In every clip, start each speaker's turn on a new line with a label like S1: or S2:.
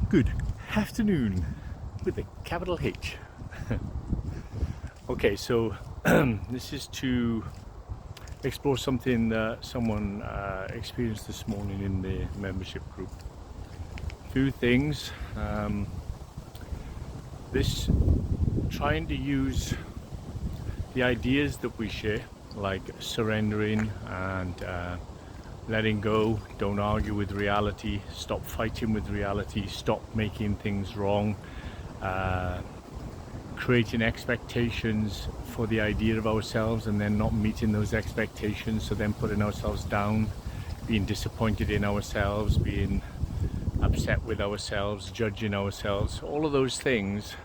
S1: Good afternoon with a capital H. Okay, so this is to explore something that someone experienced this morning in the membership group. Few things. This trying to use the ideas that we share, like surrendering and letting go, don't argue with reality, stop fighting with reality, stop making things wrong, creating expectations for the idea of ourselves and then not meeting those expectations, so then putting ourselves down, being disappointed in ourselves, being upset with ourselves, judging ourselves. All of those things,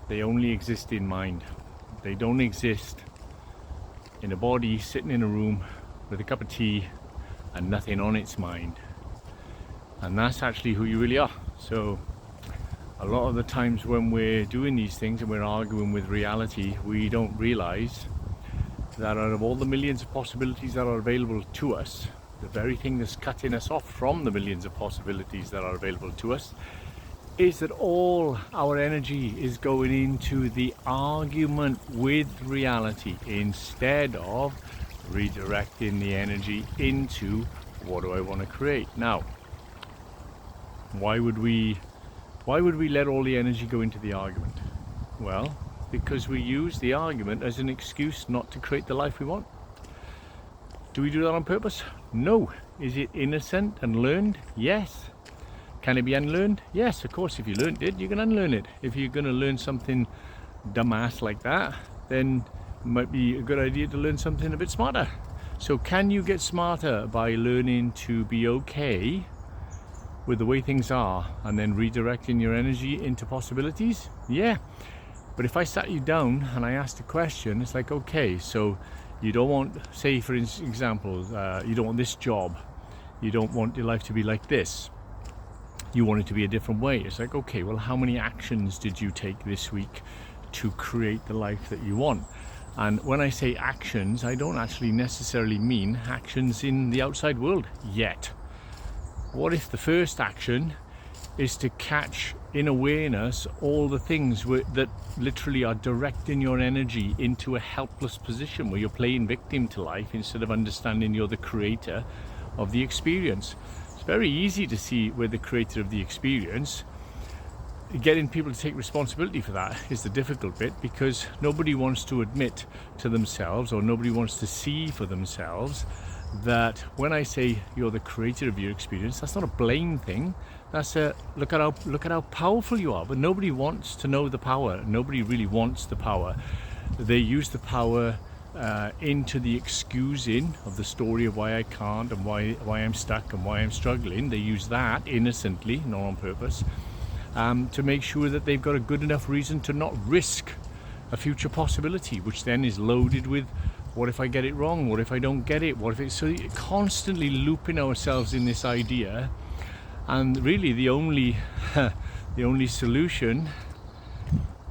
S1: they only exist in mind. They don't exist in a body sitting in a room with a cup of tea and nothing on its mind. And that's actually who you really are. So a lot of the times when we're doing these things and we're arguing with reality, we don't realize that out of all the millions of possibilities that are available to us, the very thing that's cutting us off from the millions of possibilities that are available to us is that all our energy is going into the argument with reality instead of redirecting the energy into what do I want to create. Now, why would we let all the energy go into the argument? Well, because we use the argument as an excuse not to create the life we want. Do we do that on purpose? No. Is it innocent and learned? Yes. Can it be unlearned? Yes, of course. If you learned it, you can unlearn it. If you're going to learn something dumbass like that, then it might be a good idea to learn something a bit smarter. So can you get smarter by learning to be okay with the way things are and then redirecting your energy into possibilities? Yeah. But if I sat you down and I asked a question, it's like, okay, so you don't want, say for example, you don't want this job. You don't want your life to be like this. You want it to be a different way. It's like, okay, well, how many actions did you take this week to create the life that you want? And when I say actions, I don't actually necessarily mean actions in the outside world yet. What if the first action is to catch in awareness all the things that literally are directing your energy into a helpless position where you're playing victim to life instead of understanding you're the creator of the experience? It's very easy to see we're the creator of the experience. Getting people to take responsibility for that is the difficult bit, because nobody wants to admit to themselves, or nobody wants to see for themselves, that when I say you're the creator of your experience, that's not a blame thing. That's a look at how powerful you are. But nobody wants to know the power. Nobody really wants the power. They use the power into the excusing of the story of why I can't and why I'm stuck and why I'm struggling. They use that innocently, not on purpose, to make sure that they've got a good enough reason to not risk a future possibility, which then is loaded with, what if I get it wrong? What if I don't get it? What if it's so constantly looping ourselves in this idea? And really the only solution,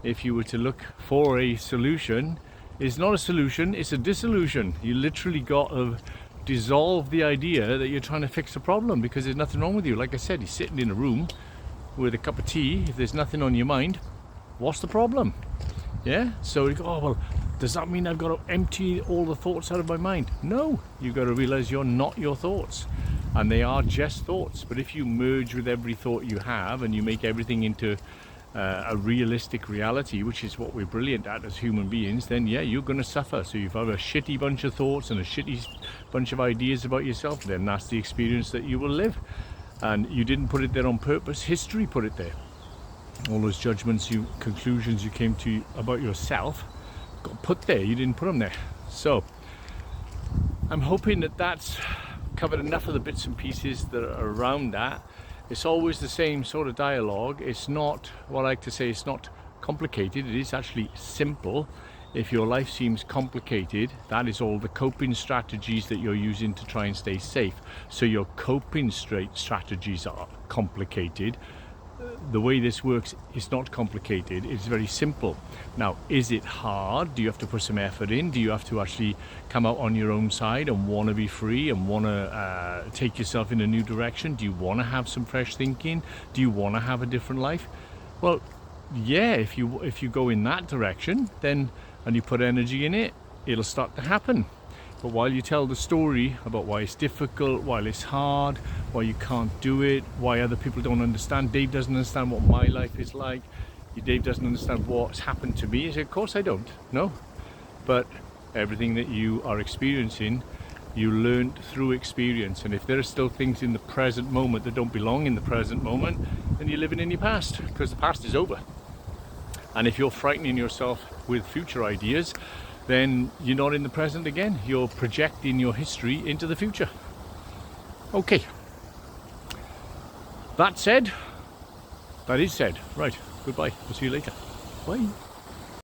S1: if you were to look for a solution, is not a solution, it's a dissolution. You literally got to dissolve the idea that you're trying to fix a problem, because there's nothing wrong with you. Like I said, you're sitting in a room with a cup of tea. If there's nothing on your mind, what's the problem? Yeah, so you go, oh well, does that mean I've got to empty all the thoughts out of my mind? No, you've got to realize you're not your thoughts, and they are just thoughts. But if you merge with every thought you have and you make everything into a realistic reality, which is what we're brilliant at as human beings, then yeah, you're going to suffer. So you've had a shitty bunch of thoughts and a shitty bunch of ideas about yourself, then that's the experience that you will live. And you didn't put it there on purpose. History put it there. All those judgments, conclusions you came to about yourself got put there. You didn't put them there. So I'm hoping that that's covered enough of the bits and pieces that are around that. It's always the same sort of dialogue. It's not, what I like to say, it's not complicated. It is actually simple. If your life seems complicated, that is all the coping strategies that you're using to try and stay safe. So your coping strategies are complicated. the way this works is not complicated, it's very simple. Now, is it hard? Do you have to put some effort in? Do you have to actually come out on your own side and want to be free and want to take yourself in a new direction? Do you want to have some fresh thinking? Do you want to have a different life? Well, yeah, if you go in that direction, then, and you put energy in it, it'll start to happen. But while you tell the story about why it's difficult, why it's hard, why you can't do it, why other people don't understand, Dave doesn't understand what my life is like, Dave doesn't understand what's happened to me. I say, of course I don't, no. But everything that you are experiencing, you learned through experience. And if there are still things in the present moment that don't belong in the present moment, then you're living in your past, because the past is over. And if you're frightening yourself with future ideas, then you're not in the present again. You're projecting your history into the future. Okay. That is said. Right. Goodbye. I'll see you later. Bye.